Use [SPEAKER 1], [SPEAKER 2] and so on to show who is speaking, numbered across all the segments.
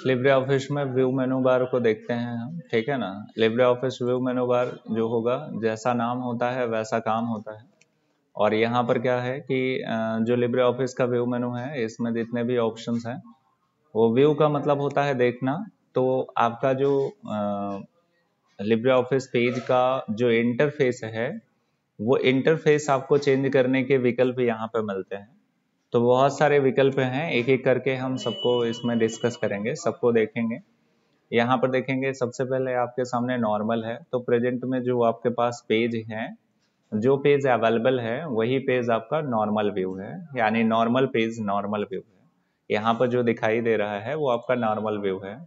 [SPEAKER 1] Libre office में view मेनू बार को देखते हैं हम, ठीक है ना। लिब्रे ऑफिस व्यू मेनू बार जो होगा, जैसा नाम होता है वैसा काम होता है। और यहाँ पर क्या है कि जो लिब्रे ऑफिस का व्यू मेनू है, इसमें जितने भी ऑप्शंस हैं, वो व्यू का मतलब होता है देखना। तो आपका जो लिब्रे ऑफिस पेज का जो इंटरफेस है, वो इंटरफेस आपको चेंज करने के विकल्प यहाँ पे मिलते हैं। तो बहुत सारे विकल्प हैं, एक एक करके हम सबको इसमें डिस्कस करेंगे, सबको देखेंगे। यहाँ पर देखेंगे सबसे पहले आपके सामने नॉर्मल है। तो प्रेजेंट में जो आपके पास पेज है, जो पेज अवेलेबल है वही पेज आपका नॉर्मल व्यू है, यानी नॉर्मल पेज नॉर्मल व्यू है। यहाँ पर जो दिखाई दे रहा है वो आपका नॉर्मल व्यू है।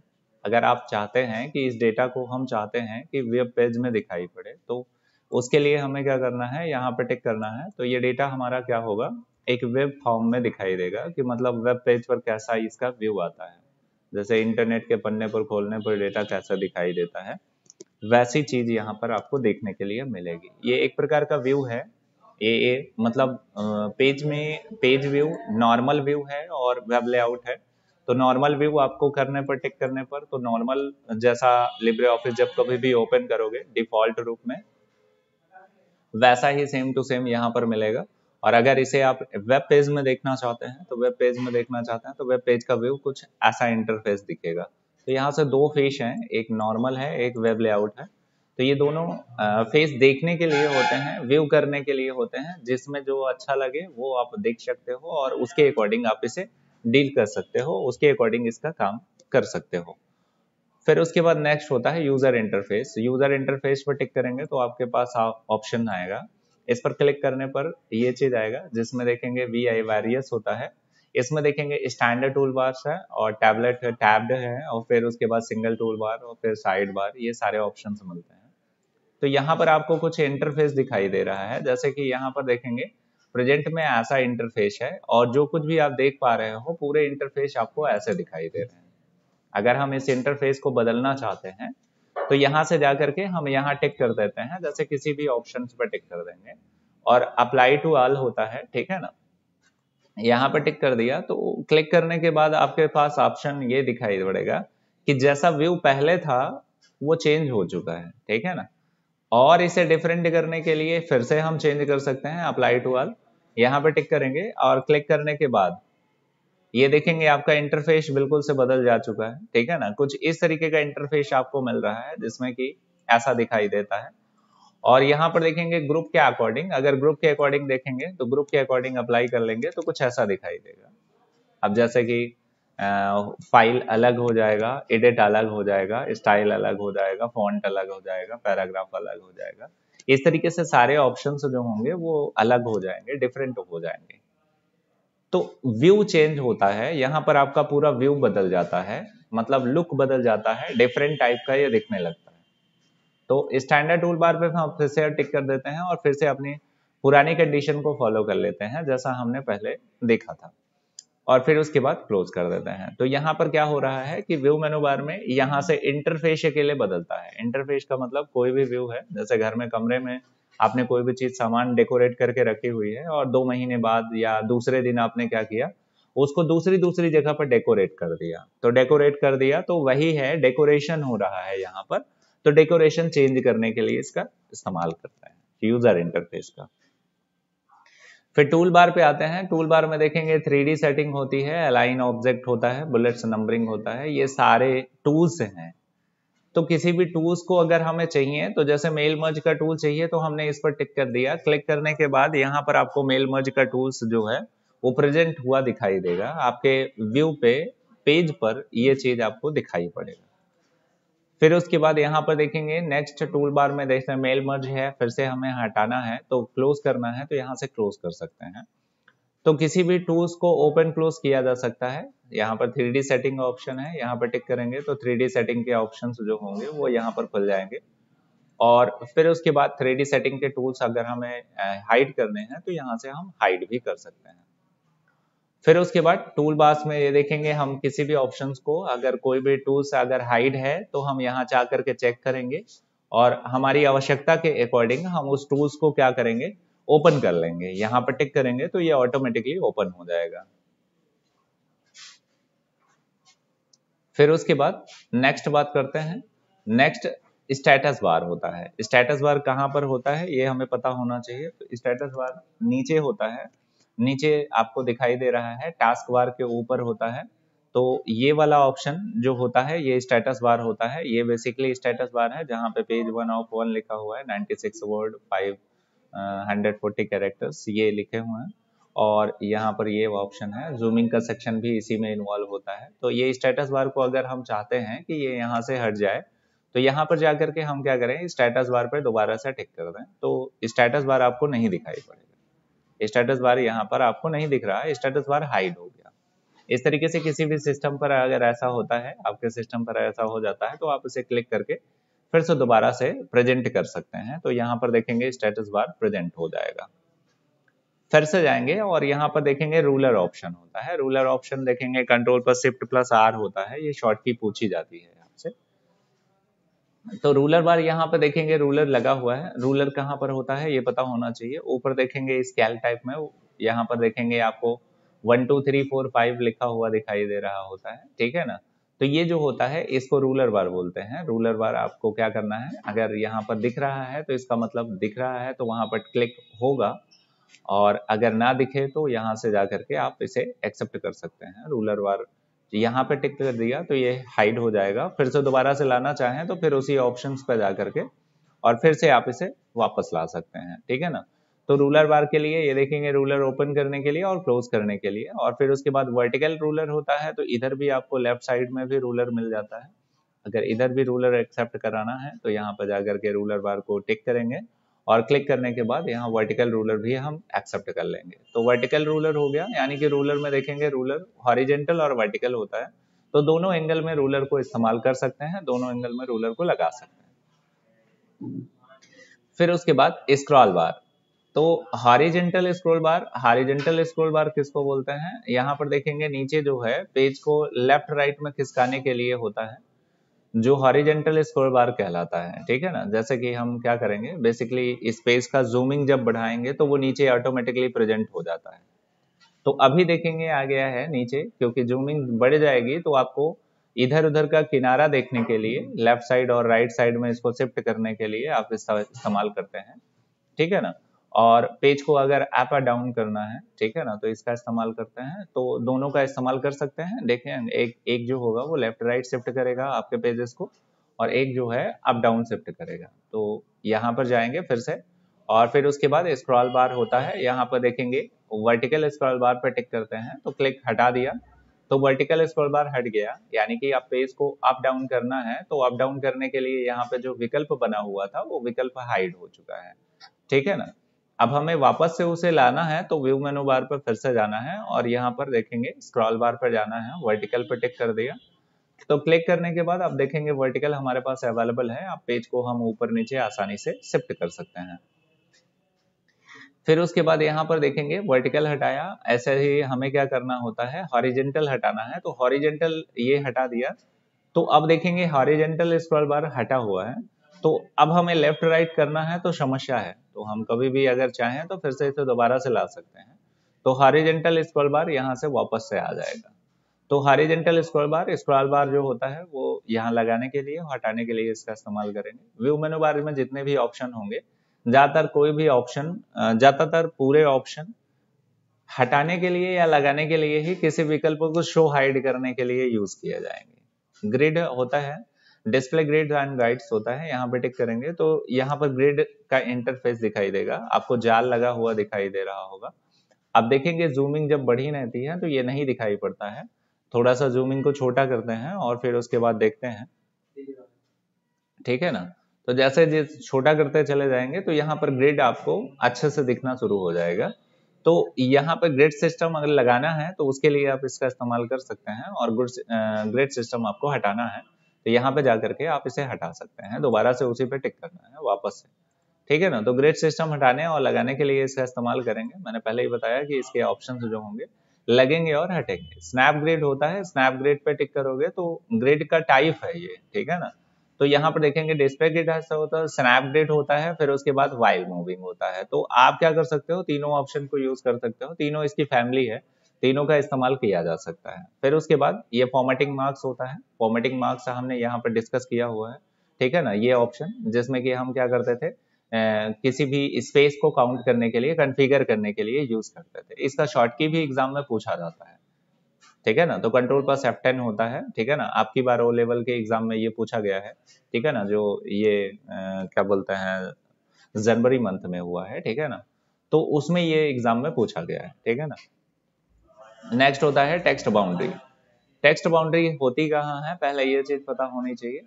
[SPEAKER 1] अगर आप चाहते हैं कि इस डेटा को हम चाहते हैं कि वेब पेज में दिखाई पड़े, तो उसके लिए हमें क्या करना है, यहाँ पे टिक करना है। तो ये डेटा हमारा क्या होगा, एक वेब फॉर्म में दिखाई देगा कि मतलब वेब पेज पर कैसा इसका व्यू आता है। जैसे इंटरनेट के पन्ने पर खोलने पर डेटा कैसा दिखाई देता है, वैसी चीज यहाँ पर आपको देखने के लिए मिलेगी। ये एक प्रकार का व्यू है। ये मतलब पेज में पेज व्यू नॉर्मल व्यू है और वेब लेआउट है। तो नॉर्मल व्यू आपको करने पर, टिक करने पर, तो नॉर्मल जैसा लिब्रे ऑफिस जब कभी भी ओपन करोगे डिफॉल्ट रूप में, वैसा ही सेम टू सेम यहाँ पर मिलेगा। और अगर इसे आप वेब पेज में देखना चाहते हैं, तो वेब पेज में देखना चाहते हैं तो वेब पेज का व्यू कुछ ऐसा इंटरफेस दिखेगा। तो यहाँ से दो फेस हैं, एक नॉर्मल है, एक वेब लेआउट है। तो ये दोनों फेस देखने के लिए होते हैं, व्यू करने के लिए होते हैं, जिसमें जो अच्छा लगे वो आप देख सकते हो और उसके अकॉर्डिंग आप इसे डील कर सकते हो, उसके अकॉर्डिंग इसका काम कर सकते हो। फिर उसके बाद नेक्स्ट होता है यूजर इंटरफेस। यूजर इंटरफेस पर टिक करेंगे तो आपके पास ऑप्शन आएगा। इस पर क्लिक करने पर ये चीज आएगा जिसमें देखेंगे वीआई वेरियस होता है। इसमें देखेंगे स्टैंडर्ड टूल बार्स है और टैबलेट है, टैब्ड है, और फिर उसके बाद सिंगल टूल बार और फिर साइड बार, ये सारे ऑप्शन मिलते हैं। तो यहाँ पर आपको कुछ इंटरफेस दिखाई दे रहा है, जैसे कि यहाँ पर देखेंगे प्रेजेंट में ऐसा इंटरफेस है, और जो कुछ भी आप देख पा रहे हो पूरे इंटरफेस आपको ऐसे दिखाई दे रहे हैं। अगर हम इस इंटरफेस को बदलना चाहते हैं तो यहाँ से जाकर के हम यहाँ टिक कर देते हैं, जैसे किसी भी ऑप्शन पर टिक कर देंगे और अप्लाई टू ऑल होता है, ठीक है ना। यहाँ पर टिक कर दिया तो क्लिक करने के बाद आपके पास ऑप्शन ये दिखाई पड़ेगा कि जैसा व्यू पहले था वो चेंज हो चुका है, ठीक है ना। और इसे डिफरेंट करने के लिए फिर से हम चेंज कर सकते हैं, अप्लाई टू ऑल, यहाँ पे टिक करेंगे और क्लिक करने के बाद ये देखेंगे आपका इंटरफेस बिल्कुल से बदल जा चुका है, ठीक है ना। कुछ इस तरीके का इंटरफेस आपको मिल रहा है जिसमें कि ऐसा दिखाई देता है। और यहाँ पर देखेंगे ग्रुप के अकॉर्डिंग, अगर ग्रुप के अकॉर्डिंग देखेंगे तो ग्रुप के अकॉर्डिंग अप्लाई कर लेंगे तो कुछ ऐसा दिखाई देगा। अब जैसे कि फाइल अलग हो जाएगा, एडिट अलग हो जाएगा, स्टाइल अलग हो जाएगा, फॉन्ट अलग हो जाएगा, पैराग्राफ अलग हो जाएगा। इस तरीके से सारे ऑप्शंस जो होंगे वो अलग हो जाएंगे, डिफरेंट हो जाएंगे। तो व्यू चेंज होता है, यहाँ पर आपका पूरा व्यू बदल जाता है, मतलब लुक बदल जाता है, डिफरेंट टाइप का ये दिखने लगता है। तो स्टैंडर्ड टूल बार पे हम फिर से टिक कर देते हैं और फिर से अपनी पुरानी कंडीशन को फॉलो कर लेते हैं जैसा हमने पहले देखा था, और फिर उसके बाद क्लोज कर देते हैं। तो यहाँ पर क्या हो रहा है कि व्यू मेनू बार में यहाँ से इंटरफेस अकेले बदलता है। इंटरफेस का मतलब कोई भी व्यू है, जैसे घर में कमरे में आपने कोई भी चीज सामान डेकोरेट करके रखी हुई है और 2 महीने बाद या दूसरे दिन आपने क्या किया, उसको दूसरी दूसरी जगह पर डेकोरेट कर दिया। तो डेकोरेट कर दिया तो वही है, डेकोरेशन हो रहा है यहाँ पर। तो डेकोरेशन चेंज करने के लिए इसका इस्तेमाल करता है यूजर इंटरफेस का। फिर टूल बार पे आते हैं। टूल बार में देखेंगे 3D सेटिंग होती है, अलाइन ऑब्जेक्ट होता है, बुलेट्स नंबरिंग होता है, ये सारे टूल्स हैं। तो किसी भी टूल्स को अगर हमें चाहिए, तो जैसे मेल मर्ज का टूल चाहिए तो हमने इस पर टिक कर दिया। क्लिक करने के बाद यहाँ पर आपको मेल मर्ज का टूल्स जो है वो प्रेजेंट हुआ दिखाई देगा आपके व्यू पे, पेज पर ये चीज आपको दिखाई पड़ेगा। फिर उसके बाद यहाँ पर देखेंगे नेक्स्ट टूल बार में देखते हैं मेल मर्ज है, फिर से हमें हटाना है तो क्लोज करना है, तो यहाँ से क्लोज कर सकते हैं। तो किसी भी टूल्स को ओपन क्लोज किया जा सकता है। यहाँ पर 3D सेटिंग ऑप्शन है, यहाँ पर टिक करेंगे तो 3D सेटिंग के ऑप्शंस जो होंगे वो यहाँ पर खुल जाएंगे। और फिर उसके बाद 3D सेटिंग के टूल्स अगर हमें हाइड करने हैं तो यहाँ से हम हाइड भी कर सकते हैं। फिर उसके बाद टूल बार्स में ये देखेंगे हम किसी भी ऑप्शंस को, अगर कोई भी टूल्स अगर हाइड है तो हम यहाँ जा करके चेक करेंगे और हमारी आवश्यकता के अकॉर्डिंग हम उस टूल्स को क्या करेंगे, ओपन कर लेंगे। यहाँ पर टिक करेंगे तो ये ऑटोमेटिकली ओपन हो जाएगा। फिर उसके बाद नेक्स्ट बात करते हैं। नेक्स्ट स्टेटस बार होता है। स्टेटस बार कहाँ पर होता है ये हमें पता होना चाहिए। तो स्टेटस बार नीचे होता है, नीचे आपको दिखाई दे रहा है, टास्क बार के ऊपर होता है। तो ये वाला ऑप्शन जो होता है ये स्टेटस बार होता है। ये बेसिकली स्टेटस बार है जहाँ पे पेज 1 ऑफ 1 लिखा हुआ है, 96 वर्ड 540 कैरेक्टर्स ये लिखे हुए हैं। और यहाँ पर ये ऑप्शन है, जूमिंग का सेक्शन भी इसी में इन्वॉल्व होता है। तो ये स्टेटस बार को अगर हम चाहते हैं कि ये यहाँ से हट जाए तो यहाँ पर जाकर के हम क्या करें, स्टेटस बार पर दोबारा से टिक कर दें तो स्टेटस बार आपको नहीं दिखाई पड़ेगा। स्टेटस बार यहाँ पर आपको नहीं दिख रहा है, स्टेटस बार हाइड हो गया। इस तरीके से किसी भी सिस्टम पर अगर ऐसा होता है, आपके सिस्टम पर ऐसा हो जाता है तो आप इसे क्लिक करके फिर से दोबारा से प्रेजेंट कर सकते हैं। तो यहाँ पर देखेंगे स्टेटस बार प्रेजेंट हो जाएगा। फिर से जाएंगे और यहाँ पर देखेंगे रूलर ऑप्शन होता है। रूलर ऑप्शन देखेंगे कंट्रोल पर शिफ्ट प्लस आर होता है, ये शॉर्ट की पूछी जाती है आपसे। तो रूलर बार यहाँ पर देखेंगे रूलर लगा हुआ है। रूलर कहाँ पर होता है ये पता होना चाहिए। ऊपर देखेंगे स्केल टाइप में, यहाँ पर देखेंगे आपको 1 2 3 4 5 लिखा हुआ दिखाई दे रहा होता है, ठीक है ना। तो ये जो होता है इसको रूलर बार बोलते हैं। रूलर बार आपको क्या करना है, अगर यहाँ पर दिख रहा है तो इसका मतलब दिख रहा है तो वहां पर क्लिक होगा, और अगर ना दिखे तो यहाँ से जा करके आप इसे एक्सेप्ट कर सकते हैं। रूलर बार यहाँ पे टिक कर दिया तो ये हाइड हो जाएगा। फिर से दोबारा से लाना चाहें तो फिर उसी ऑप्शंस पर जा करके और फिर से आप इसे वापस ला सकते हैं, ठीक है ना। तो रूलर बार के लिए ये देखेंगे रूलर ओपन करने के लिए और क्लोज करने के लिए। और फिर उसके बाद वर्टिकल रूलर होता है, तो इधर भी आपको लेफ्ट साइड में भी रूलर मिल जाता है। अगर इधर भी रूलर एक्सेप्ट कराना है तो यहाँ पर जाकर के रूलर बार को टिक करेंगे और क्लिक करने के बाद यहाँ वर्टिकल रूलर भी हम एक्सेप्ट कर लेंगे। तो वर्टिकल रूलर हो गया, यानी कि रूलर में देखेंगे रूलर हॉरिजेंटल और वर्टिकल होता है। तो दोनों एंगल में रूलर को इस्तेमाल कर सकते हैं, दोनों एंगल में रूलर को लगा सकते हैं। फिर उसके बाद स्क्रॉल बार। तो हॉरिजेंटल स्क्रॉल बार, हॉरिजेंटल स्क्रॉल बार किसको बोलते हैं, यहाँ पर देखेंगे नीचे जो है पेज को लेफ्ट राइट में खिसकाने के लिए होता है, जो हॉरिजेंटल स्क्रॉल बार कहलाता है, ठीक है ना। जैसे कि हम क्या करेंगे, बेसिकली इस पेज का जूमिंग जब बढ़ाएंगे तो वो नीचे ऑटोमेटिकली प्रेजेंट हो जाता है। तो अभी देखेंगे आ गया है नीचे, क्योंकि जूमिंग बढ़ जाएगी तो आपको इधर उधर का किनारा देखने के लिए लेफ्ट साइड और राइट साइड में इसको शिफ्ट करने के लिए आप इसका इस्तेमाल करते हैं, ठीक है ना। और पेज को अगर अप और डाउन करना है, ठीक है ना, तो इसका इस्तेमाल करते हैं। तो दोनों का इस्तेमाल कर सकते हैं। देखें एक जो होगा वो लेफ्ट राइट शिफ्ट करेगा आपके पेजेस को, और एक जो है अप डाउन शिफ्ट करेगा। तो यहाँ पर जाएंगे फिर से, और फिर उसके बाद स्क्रॉल बार होता है। यहाँ पर देखेंगे वर्टिकल स्क्रॉल बार पर टिक करते हैं तो क्लिक हटा दिया तो वर्टिकल स्क्रॉल बार हट गया। यानी कि आप पेज को अप डाउन करना है तो अप डाउन करने के लिए यहाँ पे जो विकल्प बना हुआ था वो विकल्प हाइड हो चुका है, ठीक है ना। अब हमें वापस से उसे लाना है तो व्यू मेनू बार पर फिर से जाना है और यहाँ पर देखेंगे स्क्रॉल बार पर जाना है, वर्टिकल पर टिक कर दिया तो क्लिक करने के बाद आप देखेंगे वर्टिकल हमारे पास अवेलेबल है। आप पेज को हम ऊपर नीचे आसानी से शिफ्ट कर सकते हैं। फिर उसके बाद यहाँ पर देखेंगे वर्टिकल हटाया, ऐसे ही हमें क्या करना होता है, हॉरिजेंटल हटाना है तो हॉरिजेंटल ये हटा दिया। तो अब देखेंगे हॉरिजेंटल स्क्रॉल बार हटा हुआ है, तो अब हमें लेफ्ट राइट करना है तो समस्या है। तो हम कभी भी अगर चाहें तो फिर से इसे दोबारा से ला सकते हैं। तो हॉरिजेंटल स्क्रॉल बार यहाँ से वापस से आ जाएगा। तो हॉरिजेंटल स्क्रॉल बार जो होता है वो यहाँ लगाने के लिए, हटाने के लिए इसका इस्तेमाल करेंगे। व्यू मेनू बार में जितने भी ऑप्शन होंगे, ज्यादातर कोई भी ऑप्शन, ज्यादातर पूरे ऑप्शन हटाने के लिए या लगाने के लिए ही किसी विकल्प को शो हाइड करने के लिए यूज किया जाएंगे। ग्रिड होता है, डिस्प्ले ग्रिड एंड गाइड्स होता है, यहाँ पे टिक करेंगे तो यहाँ पर ग्रिड का इंटरफेस दिखाई देगा, आपको जाल लगा हुआ दिखाई दे रहा होगा। अब देखेंगे जूमिंग जब बढ़ी रहती है तो ये नहीं दिखाई पड़ता है। थोड़ा सा जूमिंग को छोटा करते हैं और फिर उसके बाद देखते हैं, ठीक है ना। तो जैसे छोटा करते चले जाएंगे तो यहाँ पर ग्रिड आपको अच्छे से दिखना शुरू हो जाएगा। तो यहाँ पर ग्रिड सिस्टम अगर लगाना है तो उसके लिए आप इसका इस्तेमाल कर सकते हैं, और ग्रिड सिस्टम आपको हटाना है तो यहाँ पे जाकर के आप इसे हटा सकते हैं। दोबारा से उसी पे टिक करना है वापस से, ठीक है ना। तो ग्रिड सिस्टम हटाने और लगाने के लिए इसका इस्तेमाल करेंगे। मैंने पहले ही बताया कि इसके ऑप्शंस जो होंगे लगेंगे और हटेंगे। स्नैप ग्रिड होता है, स्नैप ग्रिड पे टिक करोगे तो ग्रिड का टाइप है ये, ठीक है ना। तो यहाँ पर देखेंगे डिस्प्ले ग्रिड ऐसा होता है, स्नैप ग्रिड होता है, फिर उसके बाद वाइल मूविंग होता है। तो आप क्या कर सकते हो, तीनों ऑप्शन को यूज कर सकते हो, तीनों इसकी फैमिली है। तीनों का इस्तेमाल किया जा सकता है। फिर उसके बाद ये फॉर्मेटिंग मार्क्स होता है, फॉर्मेटिंग मार्क्स हमने यहाँ पर डिस्कस किया हुआ है, ठीक है ना। ये ऑप्शन जिसमें कि हम क्या करते थे, किसी भी स्पेस को काउंट करने के लिए, कॉन्फ़िगर करने के लिए यूज करते थे। इसका शॉर्ट की भी एग्जाम में पूछा जाता है, ठीक है ना। तो कंट्रोल प्लस F10 होता है, ठीक है ना। आपकी बार ओ लेवल के एग्जाम में ये पूछा गया है, ठीक है ना, जो ये क्या बोलते हैं जनवरी मंथ में हुआ है, ठीक है ना। तो उसमें ये एग्जाम में पूछा गया है, ठीक है ना। नेक्स्ट होता है टेक्स्ट बाउंड्री। टेक्स्ट बाउंड्री होती कहाँ है, पहले ये चीज पता होनी चाहिए।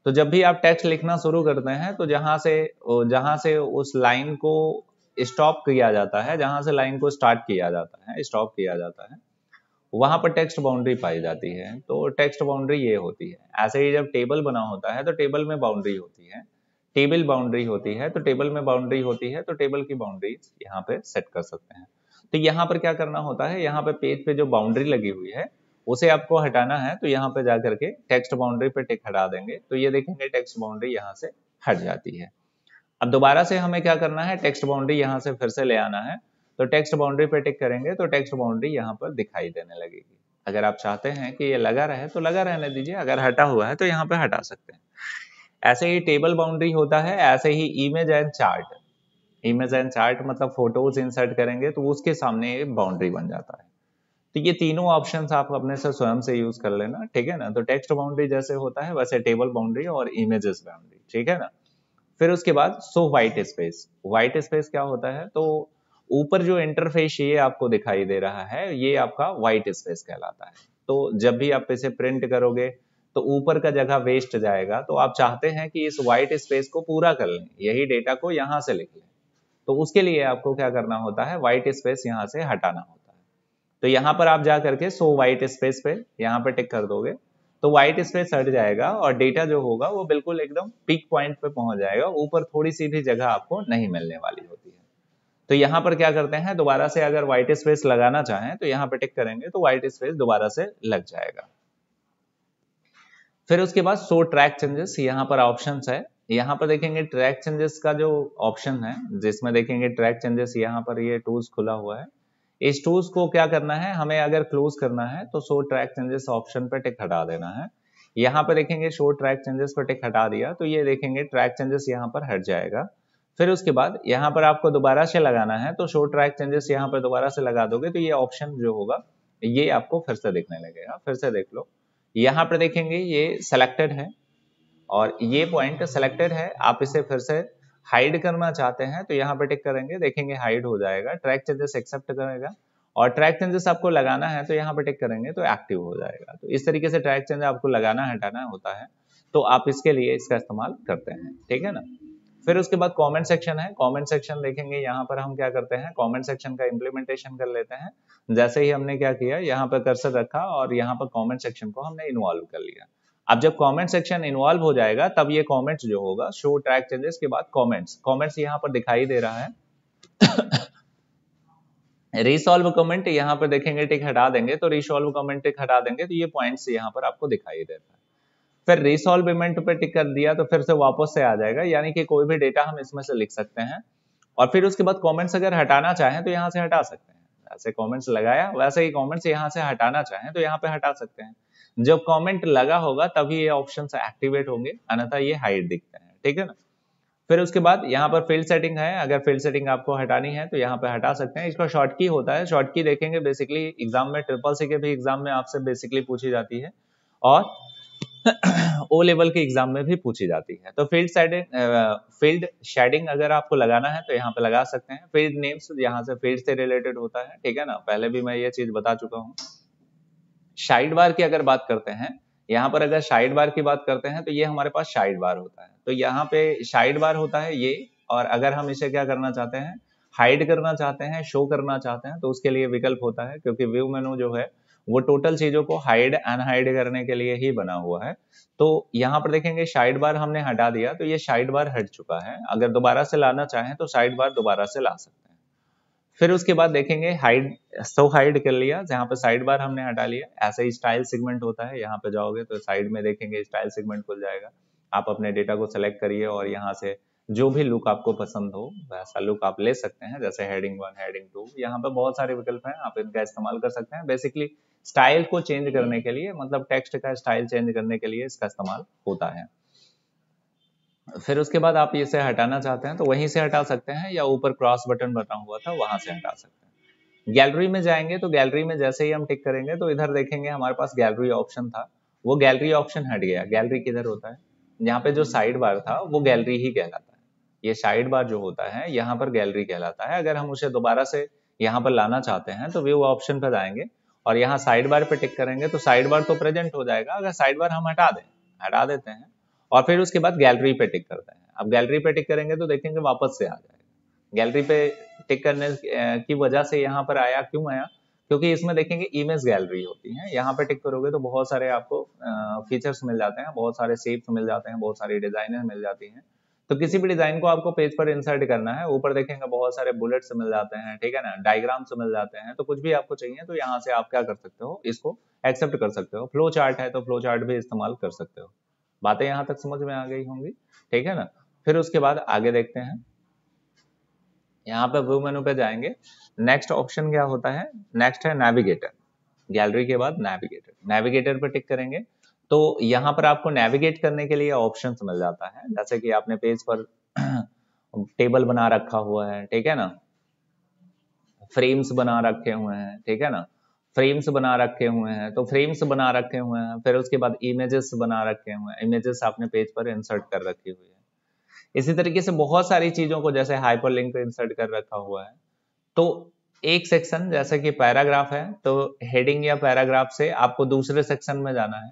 [SPEAKER 1] तो जब भी आप टेक्स्ट लिखना शुरू करते हैं तो जहां से उस लाइन को स्टॉप किया जाता है, जहां से लाइन को स्टार्ट किया जाता है, स्टॉप किया जाता है, वहां पर टेक्स्ट बाउंड्री पाई जाती है। तो टेक्स्ट बाउंड्री ये होती है। ऐसे ही जब टेबल बना होता है तो टेबल में बाउंड्री होती है, टेबल बाउंड्री होती है, तो टेबल में बाउंड्री होती है, तो टेबल की बाउंड्री यहाँ पे सेट कर सकते हैं। तो यहाँ पर क्या करना होता है, यहाँ पे पेज पे जो बाउंड्री लगी हुई है उसे आपको हटाना है, तो यहाँ पे जाकर के टेक्स्ट बाउंड्री पे टिक हटा देंगे, तो ये देखेंगे टेक्स्ट बाउंड्री यहाँ से हट जाती है। अब दोबारा से हमें क्या करना है, टेक्स्ट बाउंड्री यहाँ से फिर से ले आना है, तो टेक्स्ट बाउंड्री पे टिक करेंगे तो टेक्स्ट बाउंड्री यहाँ पर दिखाई देने लगेगी। अगर आप चाहते हैं कि ये लगा रहे तो लगा रहने दीजिए, अगर हटा हुआ है तो यहाँ पे हटा सकते हैं। ऐसे ही टेबल बाउंड्री होता है, ऐसे ही image and chart. Image and chart मतलब फोटोज इंसर्ट करेंगे तो उसके सामने बाउंड्री बन जाता है। तो ये तीनों ऑप्शंस आप अपने से स्वयं से यूज कर लेना, ठीक है ना। तो टेक्स्ट बाउंड्री जैसे होता है वैसे टेबल बाउंड्री और इमेजेस बाउंड्री, ठीक है ना। फिर उसके बाद show white space. White space क्या होता है, तो ऊपर जो इंटरफेस ये आपको दिखाई दे रहा है ये आपका व्हाइट स्पेस कहलाता है। तो जब भी आप इसे प्रिंट करोगे तो ऊपर का जगह वेस्ट जाएगा, तो आप चाहते हैं कि इस व्हाइट स्पेस को पूरा कर लें, यही डेटा को यहाँ से लिख लें, तो उसके लिए आपको क्या करना होता है, व्हाइट स्पेस यहाँ से हटाना होता है। तो यहाँ पर आप जा करके शो व्हाइट स्पेस पे यहाँ पे टिक कर दोगे तो व्हाइट स्पेस हट जाएगा और डेटा जो होगा वो बिल्कुल एकदम पीक पॉइंट पे पहुंच जाएगा, ऊपर थोड़ी सी भी जगह आपको नहीं मिलने वाली होती है। तो यहाँ पर क्या करते हैं, दोबारा से अगर व्हाइट स्पेस लगाना चाहें तो यहाँ पे टिक करेंगे तो व्हाइट स्पेस दोबारा से लग जाएगा। फिर उसके बाद शो ट्रैक चेंजेस, यहाँ पर ऑप्शंस है। यहाँ पर देखेंगे ट्रैक चेंजेस का जो ऑप्शन है, जिसमें देखेंगे ट्रैक चेंजेस, यहाँ पर ये टूल्स खुला हुआ है। इस टूल्स को क्या करना है, हमें अगर क्लोज करना है तो शो ट्रैक चेंजेस ऑप्शन पे टिक हटा देना है। यहाँ पे देखेंगे शो ट्रैक चेंजेस पर टिक हटा दिया तो ये देखेंगे ट्रैक चेंजेस यहाँ पर हट जाएगा। फिर उसके बाद यहाँ पर आपको दोबारा से लगाना है तो शो ट्रैक चेंजेस यहाँ पर दोबारा से लगा दोगे तो ये ऑप्शन जो होगा ये आपको फिर से दिखने लगेगा। फिर से देख लो, यहाँ पर देखेंगे ये सिलेक्टेड है और ये पॉइंट सिलेक्टेड है, आप इसे फिर से हाइड करना चाहते हैं तो यहाँ पे टिक करेंगे, देखेंगे हाइड हो जाएगा। ट्रैक चेंजेस एक्सेप्ट करेगा और ट्रैक चेंजेस आपको लगाना है तो यहाँ पे टिक करेंगे तो एक्टिव हो जाएगा। तो इस तरीके से ट्रैक चेंज आपको लगाना हटाना होता है, तो आप इसके लिए इसका इस्तेमाल करते हैं, ठीक है ना। फिर उसके बाद कमेंट सेक्शन है। कमेंट सेक्शन देखेंगे, यहाँ पर हम क्या करते हैं, कमेंट सेक्शन का इम्प्लीमेंटेशन कर लेते हैं। जैसे ही हमने क्या किया, यहाँ पर कर्सर रखा और यहाँ पर कमेंट सेक्शन को हमने इन्वॉल्व कर लिया। अब जब कमेंट सेक्शन इन्वॉल्व हो जाएगा तब ये कमेंट्स जो होगा, शो ट्रैक चेंजेस के बाद कमेंट्स यहाँ पर दिखाई दे रहा है। रिसॉल्व कमेंट यहाँ पर देखेंगे टिक हटा देंगे तो रिसॉल्व कमेंट टिक हटा देंगे तो ये पॉइंट्स यहाँ पर आपको दिखाई देता है। फिर रिसॉल्व इवेंट पे टिक कर दिया तो फिर से वापस से आ जाएगा, यानी कि कोई भी डेटा हम इसमें से लिख सकते हैं। और फिर उसके बाद कमेंट्स अगर हटाना चाहें तो यहाँ से हटा सकते हैं। जैसे कमेंट्स लगाया वैसे ही कमेंट्स यहाँ से हटाना चाहें तो यहाँ पे हटा सकते हैं। जब कमेंट लगा होगा तभी ये ऑप्शन एक्टिवेट होंगे, अन्यथा ये हाइड दिखते हैं, ठीक है ना। फिर उसके बाद यहाँ पर फील्ड सेटिंग है, अगर फील्ड सेटिंग आपको हटानी है तो यहाँ पे हटा सकते हैं। इसका शॉर्ट की होता है, शॉर्ट की देखेंगे बेसिकली एग्जाम में, ट्रिपल सी के भी एग्जाम में आपसे बेसिकली पूछी जाती है और ओ लेवल के एग्जाम में भी पूछी जाती है। तो फील्ड शेडिंग अगर आपको लगाना है तो यहाँ पे लगा सकते हैं। फील्ड नेम्स यहाँ से फील्ड से रिलेटेड होता है, ठीक है ना, पहले भी मैं ये चीज बता चुका हूँ। साइड बार की अगर बात करते हैं, यहाँ पर अगर साइड बार की बात करते हैं तो ये हमारे पास साइड बार होता है। तो यहाँ पे साइड बार होता है ये, और अगर हम इसे क्या करना चाहते हैं, हाइड करना चाहते हैं, शो करना चाहते हैं तो उसके लिए विकल्प होता है, क्योंकि व्यू मेनू जो है वो टोटल चीजों को हाइड अनहाइड करने के लिए ही बना हुआ है। तो यहाँ पर देखेंगे साइड बार हमने हटा दिया तो ये साइड बार हट चुका है। अगर दोबारा से लाना चाहें तो साइड बार दोबारा से ला सकते हैं। फिर उसके बाद देखेंगे हाइड, सो हाइड कर लिया, जहाँ पे साइड बार हमने हटा लिया। ऐसे ही स्टाइल सेगमेंट होता है, यहाँ पे जाओगे तो साइड में देखेंगे स्टाइल सेगमेंट खुल जाएगा। आप अपने डेटा को सेलेक्ट करिए और यहाँ से जो भी लुक आपको पसंद हो वैसा लुक आप ले सकते हैं, जैसे हेडिंग 1, हेडिंग 2, यहाँ पे बहुत सारे विकल्प हैं, आप इनका इस्तेमाल कर सकते हैं। बेसिकली स्टाइल को चेंज करने के लिए, मतलब टेक्स्ट का स्टाइल चेंज करने के लिए इसका इस्तेमाल होता है। फिर उसके बाद आप इसे हटाना चाहते हैं तो वहीं से हटा सकते हैं, या ऊपर क्रॉस बटन बना हुआ था वहां से हटा सकते हैं। गैलरी में जाएंगे तो गैलरी में जैसे ही हम टिक करेंगे तो इधर देखेंगे हमारे पास गैलरी ऑप्शन था, वो गैलरी ऑप्शन हट गया। गैलरी किधर होता है, यहाँ पे जो साइड बार था वो गैलरी ही कहलाता है। ये साइड बार जो होता है यहाँ पर गैलरी कहलाता है। अगर हम उसे दोबारा से यहाँ पर लाना चाहते हैं तो व्यू ऑप्शन पर जाएंगे और यहाँ साइड बार पे टिक करेंगे तो साइड बार तो प्रेजेंट हो जाएगा। अगर साइड बार हम हटा देते हैं और फिर उसके बाद गैलरी पे टिक करते हैं। अब गैलरी पे टिक करेंगे तो देखेंगे वापस से आ जाएगा। गैलरी पे टिक करने की वजह से यहाँ पर आया, क्यों आया, क्योंकि इसमें देखेंगे इमेज गैलरी होती है। यहाँ पे टिक करोगे तो बहुत सारे आपको फीचर्स मिल जाते हैं, बहुत सारे शेप्स मिल जाते हैं, बहुत सारी डिजाइनें मिल जाती हैं। तो किसी भी डिजाइन को आपको पेज पर इंसर्ट करना है, ऊपर देखेंगे बहुत सारे बुलेट्स मिल जाते हैं, ठीक है ना, डायग्राम्स मिल जाते हैं। तो कुछ भी आपको चाहिए तो यहाँ से आप क्या कर सकते हो, इसको एक्सेप्ट कर सकते हो। फ्लो चार्ट है तो फ्लो चार्ट भी इस्तेमाल कर सकते हो। बातें यहाँ तक समझ में आ गई होंगी, ठीक है ना। फिर उसके बाद आगे देखते हैं, यहाँ पे व्यू मेनू पे जाएंगे। नेक्स्ट ऑप्शन क्या होता है, नेक्स्ट है नेविगेटर। गैलरी के बाद नेविगेटर, नेविगेटर पे टिक करेंगे तो यहाँ पर आपको नेविगेट करने के लिए ऑप्शंस मिल जाता है। जैसे कि आपने पेज पर टेबल बना रखा हुआ है, ठीक है ना, फ्रेम्स बना रखे हुए हैं, ठीक है ना, फ्रेम्स बना रखे हुए हैं, तो फ्रेम्स बना रखे हुए हैं। फिर उसके बाद इमेजेस बना रखे हुए हैं, इमेजेस आपने पेज पर इंसर्ट कर रखी हुई है। इसी तरीके से बहुत सारी चीजों को जैसे हाइपरलिंक इंसर्ट कर रखा हुआ है। तो एक सेक्शन जैसे कि पैराग्राफ है तो हेडिंग या पैराग्राफ से आपको दूसरे सेक्शन में जाना है,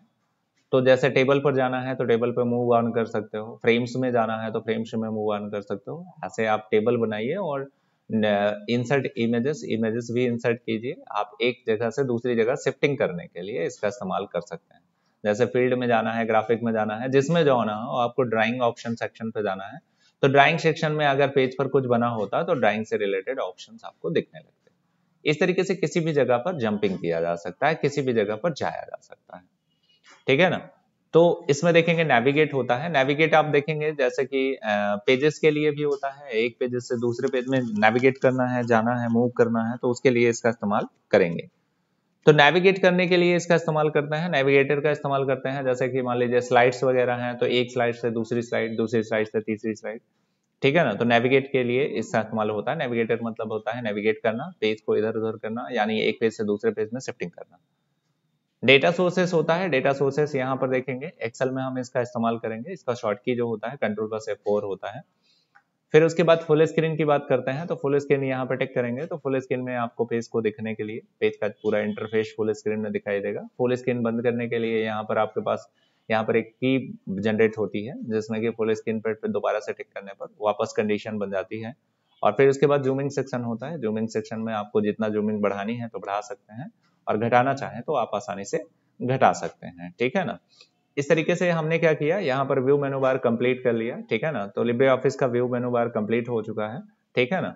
[SPEAKER 1] तो जैसे टेबल पर जाना है तो टेबल पर मूव ऑन कर सकते हो, फ्रेम्स में जाना है तो फ्रेम्स में मूव ऑन कर सकते हो। ऐसे आप टेबल बनाइए और इंसर्ट इमेजेस, इमेजेस भी इंसर्ट कीजिए। आप एक जगह से दूसरी जगह शिफ्टिंग करने के लिए इसका इस्तेमाल कर सकते हैं। जैसे फील्ड में जाना है, ग्राफिक में जाना है, जिसमें जाना हो आपको, ड्राइंग ऑप्शन सेक्शन पे जाना है तो ड्राइंग सेक्शन में अगर पेज पर कुछ बना होता तो ड्राइंग से रिलेटेड ऑप्शंस आपको दिखने लगते। इस तरीके से किसी भी जगह पर जंपिंग किया जा सकता है, किसी भी जगह पर जाया जा सकता है, ठीक है ना। तो इसमें देखेंगे नेविगेट होता है। नेविगेट आप देखेंगे जैसे कि पेजेस के लिए भी होता है, एक पेज से दूसरे पेज में नेविगेट करना है, जाना है, मूव करना है, तो उसके लिए इसका इस्तेमाल करेंगे। तो नेविगेट करने के लिए इसका इस्तेमाल करते हैं, नेविगेटर का इस्तेमाल करते हैं। जैसे कि मान लीजिए स्लाइड्स वगैरह हैं तो एक स्लाइड से दूसरी स्लाइड, दूसरी स्लाइड से तीसरी स्लाइड, ठीक है ना। तो नेविगेट के लिए इसका इस्तेमाल होता है। नेविगेटर मतलब होता है नेविगेट करना, पेज को इधर उधर करना, यानी एक पेज से दूसरे पेज में शिफ्टिंग करना। डेटा सोर्सेस होता है, डेटा सोर्सेस यहाँ पर देखेंगे एक्सेल में हम इसका इस्तेमाल करेंगे। इसका शॉर्ट की जो होता है Ctrl+F4 होता है। फिर उसके बाद फुल स्क्रीन की बात करते हैं तो फुल स्क्रीन यहाँ पर टिक करेंगे तो फुल स्क्रीन में आपको पेज को दिखने के लिए पेज का पूरा इंटरफेस फुल स्क्रीन में दिखाई देगा। फुल स्क्रीन बंद करने के लिए यहाँ पर आपके पास यहाँ पर एक की जनरेट होती है, जिसमें कि फुल स्क्रीन पर दोबारा से टिक करने पर वापस कंडीशन बन जाती है। और फिर उसके बाद जूमिंग सेक्शन होता है। जूमिंग सेक्शन में आपको जितना जूमिंग बढ़ानी है तो बढ़ा सकते हैं और घटाना चाहें तो आप आसानी से घटा सकते हैं, ठीक है ना। इस तरीके से हमने क्या किया, यहाँ पर व्यू मेनू बार कंप्लीट कर लिया, ठीक है ना। तो लिब्रे ऑफिस का व्यू मेनू बार कंप्लीट हो चुका है, ठीक है ना।